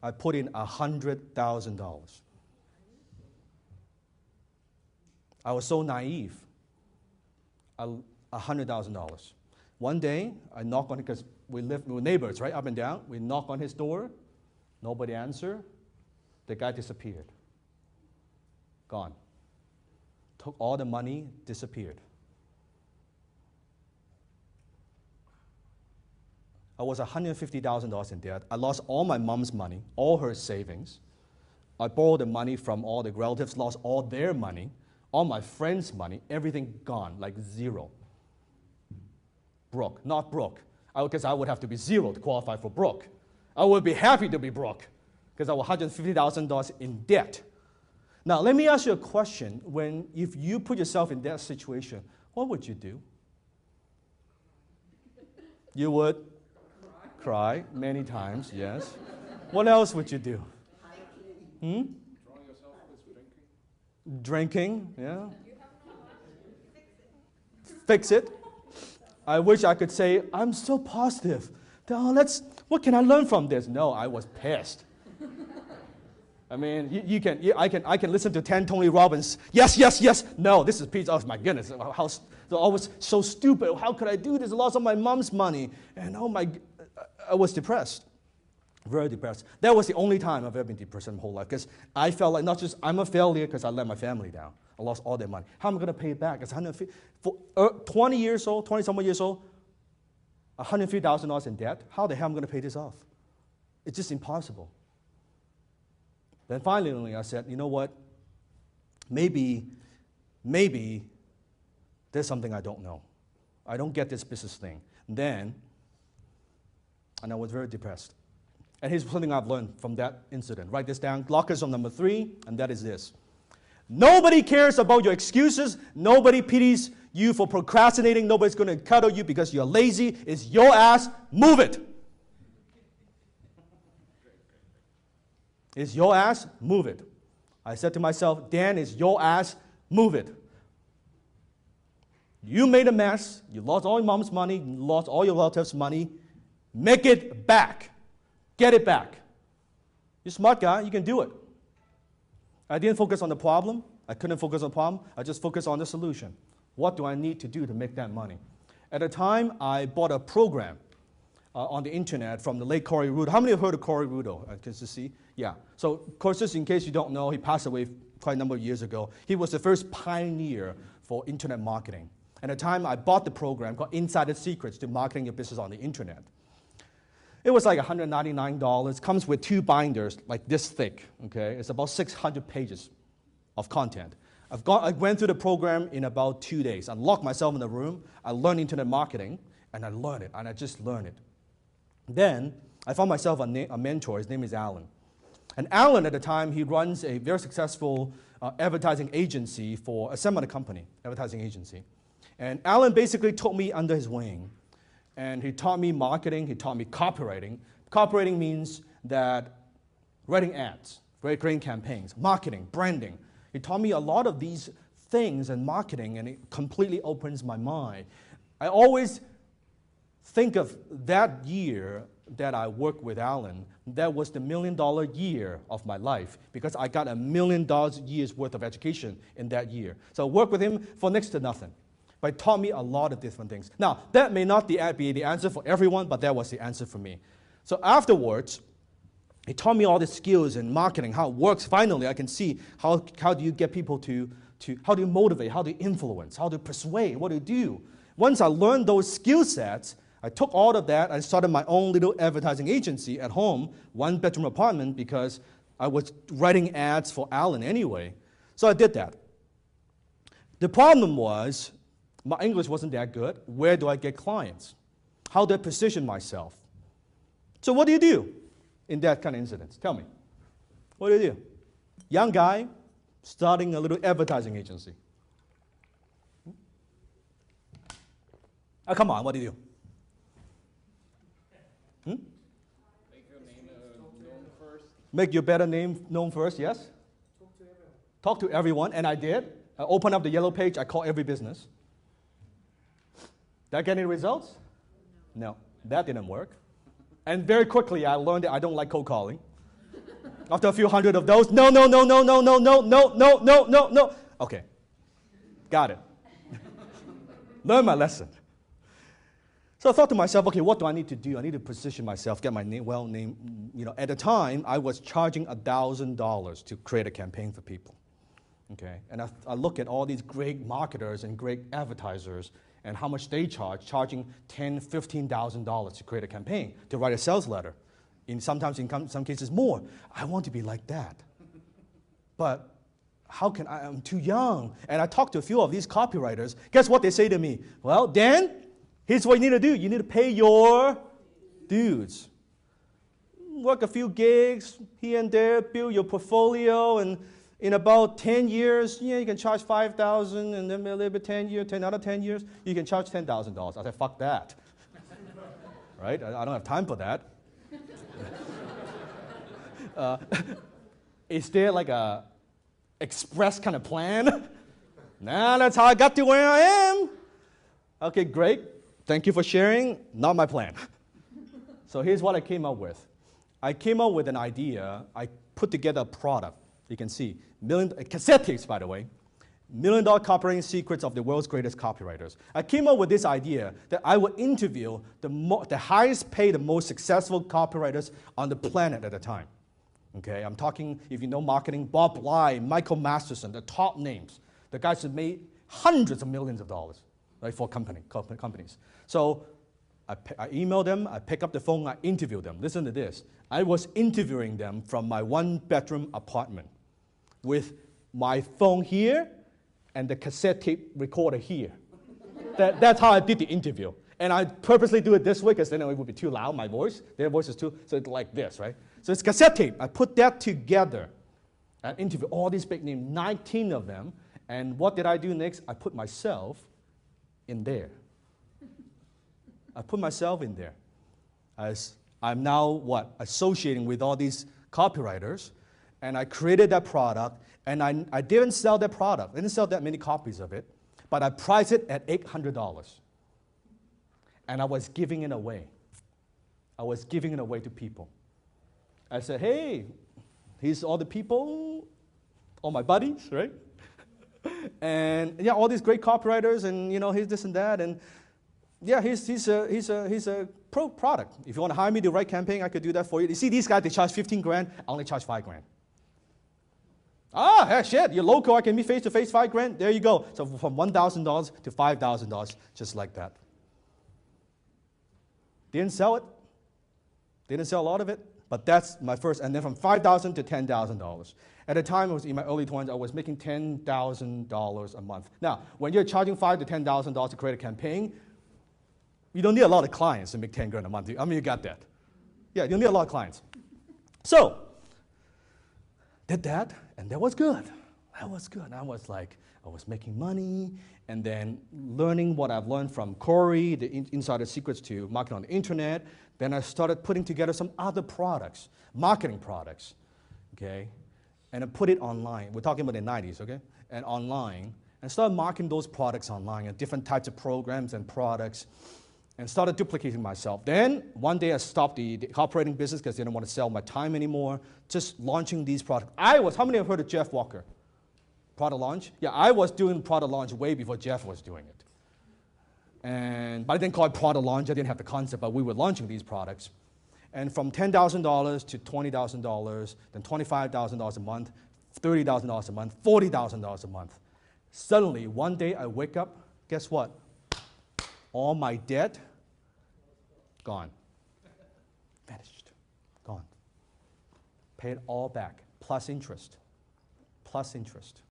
I put in $100,000. I was so naive. $100,000. One day, I knock on it because we were neighbors, right, up and down. We knock on his door. Nobody answered. The guy disappeared. Gone. Took all the money, disappeared. I was $150,000 in debt. I lost all my mom's money, all her savings. I borrowed the money from all the relatives, lost all their money, all my friends' money, everything gone, like zero. Broke, not broke. Because I would have to be zero to qualify for broke. I would be happy to be broke because I was $150,000 in debt. Now, let me ask you a question. If you put yourself in that situation, what would you do? You would cry many times, yes. What else would you do? Drinking, yeah. Fix it. I wish I could say, I'm so positive. What can I learn from this? No, I was pissed. I mean, I can listen to 10 Tony Robbins. Yes, yes, yes. No, this is peace. Oh my goodness, I was so stupid. How could I do this? I lost all my mom's money, and I was depressed, very depressed. That was the only time I've ever been depressed in my whole life because I felt like not just I'm a failure because I let my family down. I lost all their money. How am I going to pay it back? It's 150 for 20 years old, 20-something years old, $150,000 in debt. How the hell am I going to pay this off? It's just impossible. Then finally, I said, you know what? Maybe there's something I don't know. I don't get this business thing. And I was very depressed. And here's something I've learned from that incident. Write this down. Lockers on number 3, and that is this. Nobody cares about your excuses. Nobody pities you for procrastinating. Nobody's going to cuddle you because you're lazy. It's your ass. Move it. It's your ass. Move it. I said to myself, Dan, it's your ass. Move it. You made a mess. You lost all your mom's money. You lost all your relatives' money. Make it back. Get it back. You're a smart guy. You can do it. I didn't focus on the problem. I couldn't focus on the problem. I just focused on the solution. What do I need to do to make that money? At the time, I bought a program on the internet from the late Corey Rudo. How many have heard of Corey Rudo? Can you see? Yeah. So, of course, just in case you don't know, he passed away quite a number of years ago. He was the first pioneer for internet marketing. At the time, I bought the program called Insider Secrets to Marketing Your Business on the Internet. It was like $199. Comes with 2 binders, like this thick. Okay, it's about 600 pages of content. I went through the program in about 2 days. I locked myself in the room. I learned internet marketing, and I learned it, and I just learned it. Then I found myself a mentor. His name is Alan. And Alan, at the time, he runs a very successful advertising agency for a seminar company, advertising agency. And Alan basically took me under his wing. And he taught me marketing, he taught me copywriting. Copywriting means that writing ads, creating campaigns, marketing, branding. He taught me a lot of these things in marketing, and it completely opens my mind. I always think of that year that I worked with Alan, that was the $1 million year of my life because I got $1 million years worth of education in that year. So I worked with him for next to nothing. But it taught me a lot of different things. Now, that may not be the answer for everyone, but that was the answer for me. So afterwards, he taught me all the skills in marketing, how it works. Finally, I can see how do you get people how do you motivate, how do you influence, how do you persuade, what do you do? Once I learned those skill sets, I took all of that and started my own little advertising agency at home, 1-bedroom apartment, because I was writing ads for Alan anyway. So I did that. The problem was, my English wasn't that good. Where do I get clients? How do I position myself? So what do you do in that kind of incident? Tell me. What do you do? Young guy starting a little advertising agency. Oh, come on, what do you do? Make your name known first. Make your better name known first, yes? Talk to everyone, and I did. I opened up the yellow page, I called every business. Did I get any results? No, that didn't work. And very quickly, I learned that I don't like cold calling. After a few hundred of those, no, no, no, no, no, no, no, no, no, no, no, no. Okay, got it. Learn my lesson. So I thought to myself, okay, what do I need to do? I need to position myself, get my name, well-named. At the time, I was charging $1,000 to create a campaign for people. Okay, and I look at all these great marketers and great advertisers and how much they charging $10,000, $15,000 to create a campaign, to write a sales letter. Sometimes in some cases more. I want to be like that. But how can I'm too young. And I talked to a few of these copywriters. Guess what they say to me? Well, Dan, here's what you need to do. You need to pay your dues. Work a few gigs here and there, build your portfolio, and in about 10 years, you can charge $5,000, and then a little bit 10 years, you can charge $10,000. I said, fuck that. Right? I don't have time for that. Is there like a express kind of plan? Nah, that's how I got to where I am. Okay, great. Thank you for sharing. Not my plan. So here's what I came up with. I came up with an idea. I put together a product. You can see, cassette tapes, by the way. $1 Million Copywriting Secrets of the World's Greatest Copywriters. I came up with this idea that I would interview the highest paid, the most successful copywriters on the planet at the time. Okay, I'm talking, if you know marketing, Bob Bly, Michael Masterson, the top names. The guys who made hundreds of millions of dollars, right, for companies. So I email them, I pick up the phone, I interview them. Listen to this. I was interviewing them from my one-bedroom apartment with my phone here and the cassette tape recorder here. That's how I did the interview. And I purposely do it this way because then it would be too loud, my voice. Their voice is too, so it's like this, right? So it's cassette tape. I put that together and interview all these big names, 19 of them. And what did I do next? I put myself in there. I put myself in there. As I'm now, associating with all these copywriters. And I created that product. And I didn't sell that product. I didn't sell that many copies of it. But I priced it at $800. And I was giving it away. I was giving it away to people. I said, hey, here's all the people, all my buddies, right? And yeah, all these great copywriters, and here's this and that, and yeah, here's a pro product. If you want to hire me to write campaign, I could do that for you. You see, these guys, they charge 15 grand, I only charge 5 grand. Ah, heck, shit, you're local, I can meet face to face, 5 grand, there you go. So from $1,000 to $5,000, just like that. Didn't sell it. Didn't sell a lot of it, but that's my first. And then from $5,000 to $10,000. At the time, I was in my early 20s, I was making $10,000 a month. Now, when you're charging $5,000 to $10,000 to create a campaign, you don't need a lot of clients to make 10 grand a month. I mean, you got that. Yeah, you don't need a lot of clients. So, did that, and that was good. That was good. I was like, I was making money, and then learning what I've learned from Corey, the insider secrets to marketing on the internet. Then I started putting together some other products, marketing products, okay? And I put it online. We're talking about the 90s, okay? And online, and started marketing those products online and different types of programs and products, and started duplicating myself. Then, one day I stopped the operating business because I didn't want to sell my time anymore, just launching these products. How many have heard of Jeff Walker? Product launch? Yeah, I was doing product launch way before Jeff was doing it. But I didn't call it product launch, I didn't have the concept, but we were launching these products. And from $10,000 to $20,000, then $25,000 a month, $30,000 a month, $40,000 a month. Suddenly, one day I wake up, guess what? All my debt, gone. Vanished, gone. Paid all back, plus interest, plus interest.